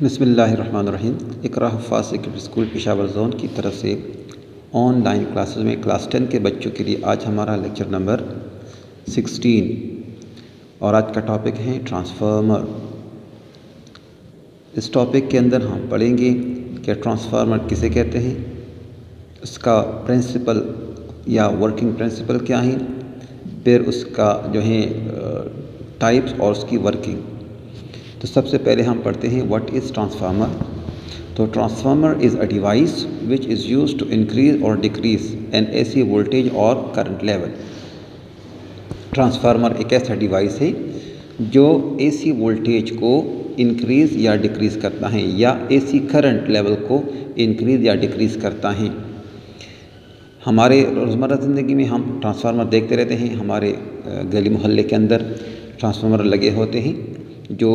बिस्मिल्लाहिर्रहमानिर्रहीम। इकरा हुफ़ाज़ secondary school Peshawar zone की तरफ से ऑनलाइन क्लासेस में क्लास 10 के बच्चों के लिए आज हमारा लेक्चर नंबर 16 और आज का टॉपिक है ट्रांसफार्मर। इस टॉपिक के अंदर हम पढ़ेंगे कि ट्रांसफार्मर किसे कहते हैं, उसका प्रिंसिपल या वर्किंग प्रिंसिपल क्या है, फिर उसका जो है टाइप्स और उसकी वर्किंग। तो सबसे पहले हम पढ़ते हैं व्हाट इज़ ट्रांसफार्मर। तो transformer is a device which is used to increase और डिक्रीज एन एसी वोल्टेज और करंट लेवल। ट्रांसफार्मर एक ऐसा डिवाइस है जो एसी वोल्टेज को इंक्रीज़ या डिक्रीज़ करता है या एसी करंट लेवल को इंक्रीज़ या डिक्रीज़ करता है। हमारे रोज़मर्रा ज़िंदगी में हम ट्रांसफार्मर देखते रहते हैं। हमारे गली मोहल्ले के अंदर ट्रांसफार्मर लगे होते हैं जो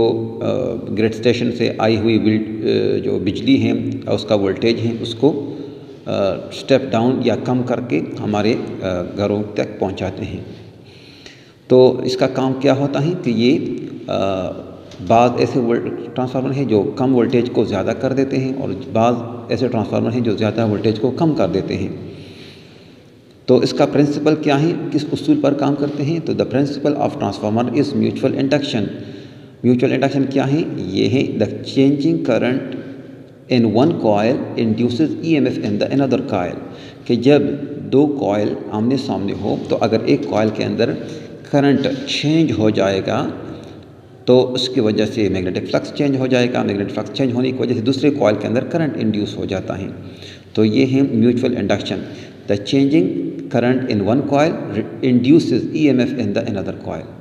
ग्रिड स्टेशन से आई हुई जो बिजली है उसका वोल्टेज है उसको स्टेप डाउन या कम करके हमारे घरों तक पहुंचाते हैं। तो इसका काम क्या होता है कि ये बाज़ ऐसे ट्रांसफार्मर हैं जो कम वोल्टेज को ज़्यादा कर देते हैं और बाज़ ऐसे ट्रांसफार्मर हैं जो ज़्यादा वोल्टेज को कम कर देते हैं। तो इसका प्रिंसिपल क्या है, किस उसूल पर काम करते हैं। तो the principle of transformer is mutual induction. Mutual induction क्या है, ये है the changing current in one coil induces EMF in the another coil. कि जब दो कॉयल आमने सामने हो तो अगर एक कॉयल के अंदर करंट चेंज हो जाएगा तो उसकी वजह से मैग्नेटिक फ्लक्स चेंज हो जाएगा। मैग्नेटिक फ्लक्स चेंज होने की वजह से दूसरे कॉयल के अंदर करंट इंड्यूस हो जाता है। तो ये है mutual induction. The changing current in one coil induces EMF in the another coil.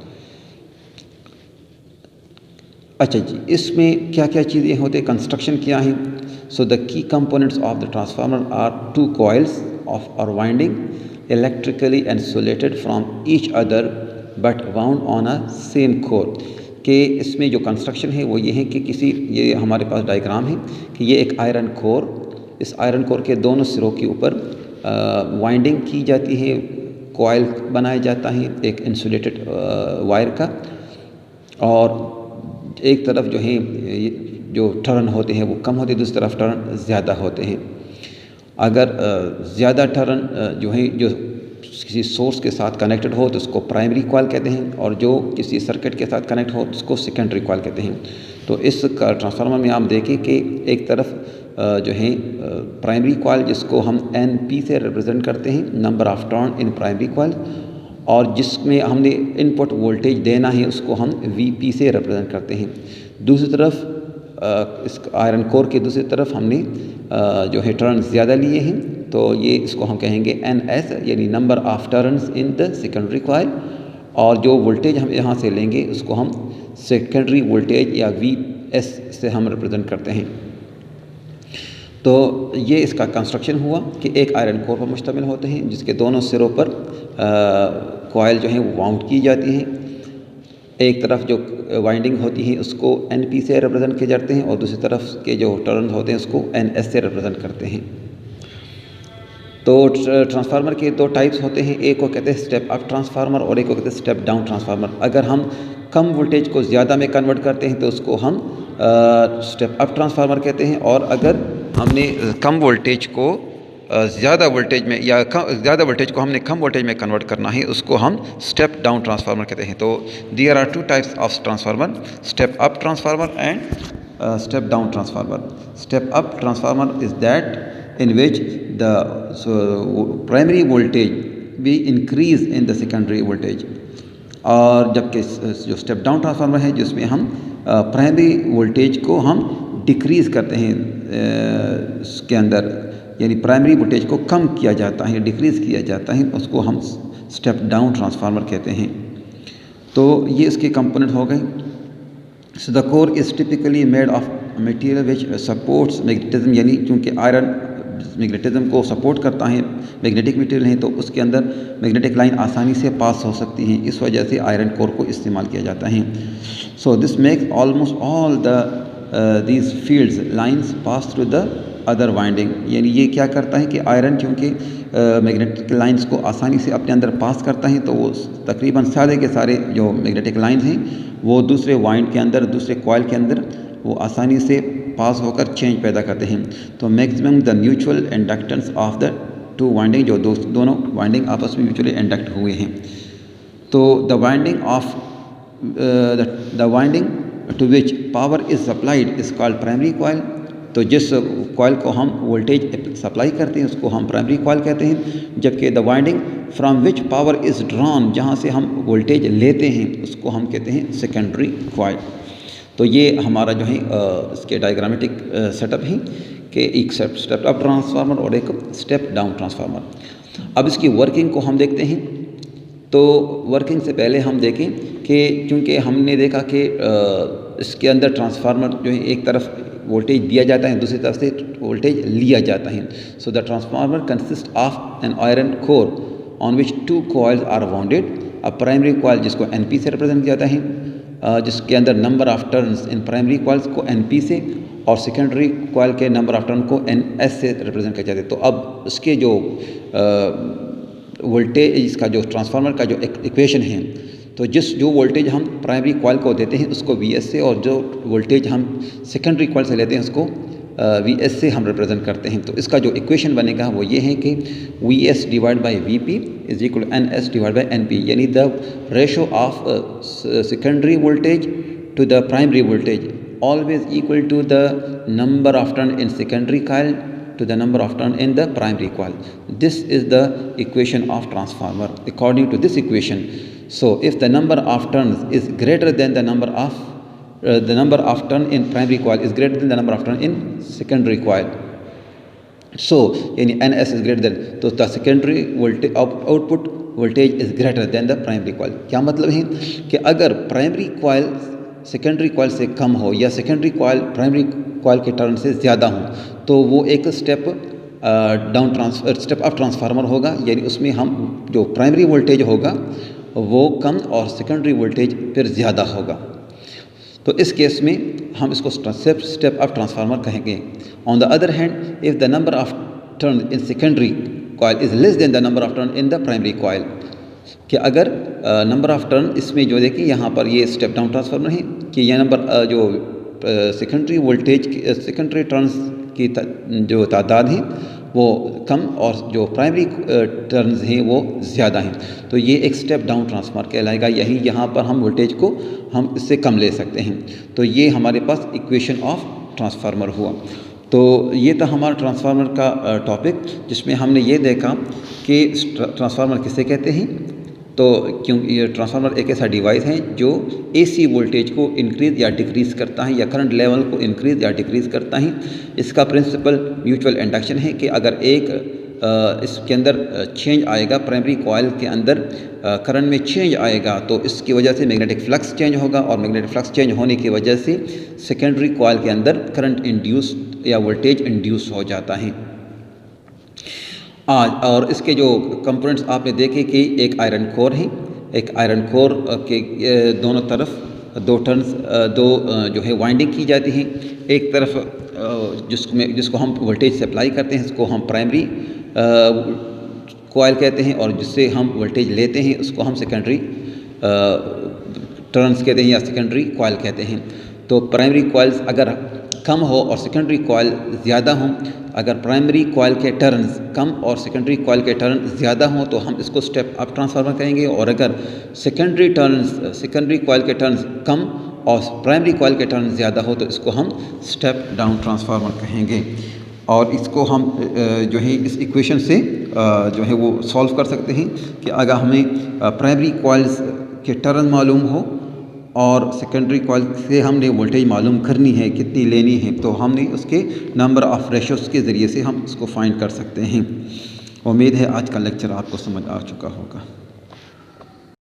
अच्छा जी, इसमें क्या क्या चीज़ें होते हैं, कंस्ट्रक्शन क्या है। So the key components of the transformer are two coils of और winding electrically insulated from each other but wound on a same core. कि इसमें जो कंस्ट्रक्शन है वो ये है कि ये हमारे पास डायग्राम है कि ये एक आयरन कोर, इस आयरन कोर के दोनों सिरों के ऊपर वाइंडिंग की जाती है, कॉइल बनाया जाता है एक इंसुलेटेड वायर का, और एक तरफ जो है जो टर्न होते हैं वो कम होते हैं, दूसरी तरफ टर्न ज़्यादा होते हैं। अगर ज़्यादा टर्न जो है जो किसी सोर्स के साथ कनेक्टेड हो तो उसको प्राइमरी कॉइल कहते हैं, और जो किसी सर्किट के साथ कनेक्ट हो तो उसको सेकेंडरी कॉइल कहते हैं। तो इस ट्रांसफार्मर में आप देखें कि एक तरफ जो है प्राइमरी कॉइल जिसको हम NP से रिप्रेजेंट करते हैं, number of turn in primary coil, और जिसमें हमने इनपुट वोल्टेज देना है उसको हम VP से रिप्रेजेंट करते हैं। दूसरी तरफ इस आयरन कोर की दूसरी तरफ हमने जो है टर्न ज़्यादा लिए हैं, तो ये इसको हम कहेंगे NS यानी number of turns in the secondary coil, और जो वोल्टेज हम यहाँ से लेंगे उसको हम सेकेंडरी वोल्टेज या VS से हम रिप्रेजेंट करते हैं। तो ये इसका कंस्ट्रक्शन हुआ कि एक आयरन कोर पर मुश्तमिल होते हैं जिसके दोनों सिरों पर कॉइल जो है वो वाउंड की जाती है। एक तरफ जो वाइंडिंग होती है उसको NP से रिप्रेजेंट किए जाते हैं और दूसरी तरफ के जो टर्न होते हैं उसको NS से रिप्रेजेंट करते हैं। तो ट्रांसफार्मर के दो टाइप्स होते हैं, एक को कहते हैं स्टेप अप ट्रांसफार्मर और एक को कहते हैं स्टेप डाउन ट्रांसफार्मर। अगर हम कम वोल्टेज को ज़्यादा में कन्वर्ट करते हैं तो उसको हम स्टेप अप ट्रांसफार्मर कहते हैं, और अगर हमने कम वोल्टेज को ज़्यादा वोल्टेज में या ज़्यादा वोल्टेज को हमने कम वोल्टेज में कन्वर्ट करना है उसको हम स्टेप डाउन ट्रांसफार्मर कहते हैं। तो there are two types of transformer, step up transformer and step down transformer. Step up transformer is that in which the primary voltage be increase in the secondary voltage, और जबकि जो step down transformer है जिसमें हम primary voltage को हम decrease करते हैं, इसके अंदर यानी प्राइमरी वोल्टेज को कम किया जाता है, डिक्रीज़ किया जाता है, उसको हम स्टेप डाउन ट्रांसफार्मर कहते हैं। तो ये इसके कंपोनेंट हो गए। So the core is typically made of material which supports magnetism, यानी क्योंकि आयरन मैग्नेटिज्म को सपोर्ट करता है, मैग्नेटिक मटेरियल है, तो उसके अंदर मैग्नेटिक लाइन आसानी से पास हो सकती हैं, इस वजह से आयरन कोर को इस्तेमाल किया जाता है। So this makes almost all the these fields lines pass through the other winding, यानी ये क्या करता है कि आयरन क्योंकि मैग्नेटिक लाइंस को आसानी से अपने अंदर पास करता है, तो वो तकरीबन सारे के सारे जो मैग्नेटिक लाइन हैं वो दूसरे वाइंड के अंदर, दूसरे कॉइल के अंदर वो आसानी से पास होकर चेंज पैदा करते हैं। तो maximum the mutual inductance of the two winding, जो दोनों वाइंडिंग आपस में म्यूचुअली इंडक्ट हुए हैं। तो the winding of the winding to which power is supplied is called primary coil. तो जिस कॉइल को हम वोल्टेज सप्लाई करते हैं उसको हम प्राइमरी कॉइल कहते हैं, जबकि the winding from which power is drawn, जहाँ से हम वोल्टेज लेते हैं उसको हम कहते हैं सेकेंडरी कॉइल। तो ये हमारा जो है इसके डायग्रामेटिक सेटअप है कि एक स्टेप अप ट्रांसफार्मर और एक स्टेप डाउन ट्रांसफार्मर। अब इसकी वर्किंग को हम देखते हैं। तो वर्किंग से पहले हम देखें कि चूँकि हमने देखा कि इसके अंदर ट्रांसफार्मर जो है एक तरफ वोल्टेज दिया जाता है, दूसरी तरफ से वोल्टेज लिया जाता है। So the transformer consist of an iron core on which two coils are wounded. अब प्राइमरी कॉइल जिसको NP से रिप्रेजेंट किया जाता है, जिसके अंदर number of turns in primary coils को NP से और सेकेंडरी कॉइल के नंबर ऑफ टर्न को NS से रिप्रेजेंट किया जाता है। तो अब इसके जो वोल्टेज, इसका जो ट्रांसफार्मर का जो इक्वेशन है, तो जो वोल्टेज हम प्राइमरी कॉइल को देते हैं उसको VS से, और जो वोल्टेज हम सेकेंडरी कॉइल से लेते हैं उसको VS से हम रिप्रेजेंट करते हैं। तो इसका जो इक्वेशन बनेगा वो ये है कि VS divide by VP is equal to NS divide by NP, यानी the ratio of secondary voltage to the primary voltage always equal to the number of turn in secondary coil to the number of turn in the primary coil. This is the equation of transformer. According to this equation, so if the number of turns is greater than the number of turn in primary coil is greater than the number of turn in secondary coil, so yani NS is greater than, तो the secondary voltage output voltage is greater than the primary coil। क्या मतलब है कि अगर primary coil secondary coil से कम हो या secondary coil primary coil के टर्न से ज़्यादा हो, तो वो एक स्टेप अप ट्रांसफार्मर होगा, यानी उसमें हम जो प्राइमरी वोल्टेज होगा वो कम और सेकेंडरी वोल्टेज फिर ज़्यादा होगा। तो इस केस में हम इसको स्टेप अप ट्रांसफार्मर कहेंगे। On the other hand, if the number of turn in secondary coil is less than the number of turn in the primary coil, कि अगर नंबर ऑफ टर्न इसमें जो देखिए यहाँ पर ये स्टेप डाउन ट्रांसफार्मर है कि यह नंबर जो सेकेंडरी वोल्टेज सेकेंडरी टर्न्स की जो तादाद है वो कम और जो प्राइमरी टर्न्स हैं वो ज़्यादा हैं, तो ये एक स्टेप डाउन ट्रांसफार्मर कहलाएगा। यही यहाँ पर हम वोल्टेज को हम इससे कम ले सकते हैं। तो ये हमारे पास इक्वेशन ऑफ ट्रांसफार्मर हुआ। तो ये था हमारा ट्रांसफार्मर का टॉपिक, जिसमें हमने ये देखा कि ट्रांसफार्मर किसे कहते हैं। तो क्योंकि ये ट्रांसफार्मर एक ऐसा डिवाइस है जो AC वोल्टेज को इंक्रीज़ या डिक्रीज़ करता है या करंट लेवल को इंक्रीज़ या डिक्रीज़ करता है। इसका प्रिंसिपल म्यूचुअल इंडक्शन है कि अगर एक इसके अंदर चेंज आएगा, प्राइमरी कॉइल के अंदर करंट में चेंज आएगा, तो इसकी वजह से मैग्नेटिक फ्लक्स चेंज होगा, और मैग्नेटिक फ्लक्स चेंज होने की वजह से सेकेंडरी कॉइल के अंदर करंट इंड्यूस या वोल्टेज इंड्यूस हो जाता है। और इसके जो कंपोनेंट्स आपने देखे कि एक आयरन कोर है, एक आयरन कोर के दोनों तरफ दो टर्न्स जो है वाइंडिंग की जाती हैं। एक तरफ जिसको हम वोल्टेज सप्लाई करते हैं इसको हम प्राइमरी कॉइल कहते हैं, और जिससे हम वोल्टेज लेते हैं उसको हम सेकेंडरी टर्न्स कहते हैं या सेकेंडरी कॉइल कहते हैं। तो प्राइमरी कॉइल्स अगर कम हो और सेकेंडरी कॉइल ज़्यादा हों, अगर प्राइमरी कॉइल के टर्न्स कम और सेकेंडरी कॉइल के टर्न ज़्यादा हों तो हम इसको स्टेप अप ट्रांसफार्मर कहेंगे, और अगर सेकेंडरी कॉइल के टर्न्स कम और प्राइमरी कॉइल के टर्न ज़्यादा हो तो इसको हम स्टेप डाउन ट्रांसफार्मर कहेंगे। और इसको हम जो है इस इक्वेशन से जो है वो सॉल्व कर सकते हैं कि अगर हमें प्राइमरी कॉइल्स के टर्न मालूम हो और सेकेंडरी कॉइल से हमने वोल्टेज मालूम करनी है, कितनी लेनी है, तो हमने उसके नंबर ऑफ़ रेशोज़ के ज़रिए से हम इसको फाइंड कर सकते हैं। उम्मीद है आज का लेक्चर आपको समझ आ चुका होगा।